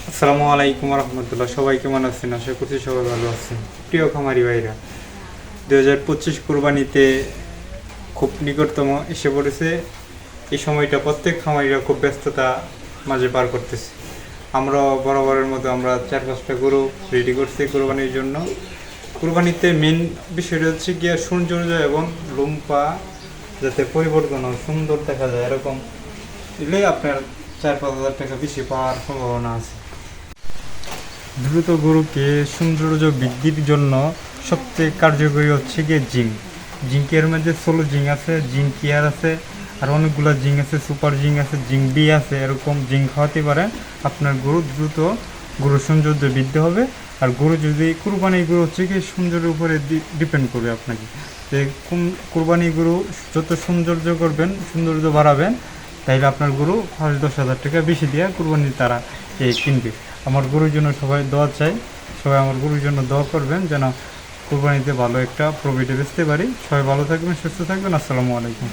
আসসালামু আলাইকুম রহমতুল্লাহ। সবাই কেমন আছেন? আশা করছি সবাই ভালো আছেন। প্রিয় খামারি ভাইরা, 2025 কোরবানিতে খুব নিকটতম এসে পড়েছে। এই সময়টা প্রত্যেক খামারিরা খুব ব্যস্ততা মাঝে পার করতেছে। আমরা বরাবরের মতো আমরা 4-5টা গরু রেডি করছি কোরবানির জন্য। কোরবানিতে মেন বিষয়টা হচ্ছে গিয়ে সৌন্দর্য এবং লোমপা যাতে পরিবর্তন হয়, সুন্দর দেখা যায়, এরকম দিলে আপনার 4-5 হাজার টাকা বেশি পাওয়ার সম্ভাবনা আছে। দ্রুত গরুকে সৌন্দর্য বৃদ্ধির জন্য সবচেয়ে কার্যকরী হচ্ছে গিয়ে জিঙ্ক। জিঙ্কের মধ্যে 16 জিঙ্ক আছে, জিঙ্ক কেয়ার আছে, আর অনেকগুলো জিঙ্ক আছে, সুপার জিঙ্ক আছে, জিঙ্ক বি আছে। এরকম জিঙ্ক খাওয়াতে পারে আপনার গরু দ্রুত গরুর সৌন্দর্য বৃদ্ধি হবে। আর গরু যদি কুরবানি গরু হচ্ছে কি সৌন্দর্যের উপরে ডিপেন্ড করবে আপনাকে, যে কোন কুরবানি গরু যত সৌন্দর্য করবেন, সৌন্দর্য বাড়াবেন, তাইলে আপনার গরু 5-10 হাজার টাকা বেশি দিয়ে কুরবানি তারা কিনবে। আমার গরুর জন্য সবাই দোয়া চাই, সবাই আমার গরুর জন্য দোয়া করবেন যেন কুরবানিতে ভালো একটা প্রফিটে বেচতে পারি। সবাই ভালো থাকবেন, সুস্থ থাকবেন। আসসালামু আলাইকুম।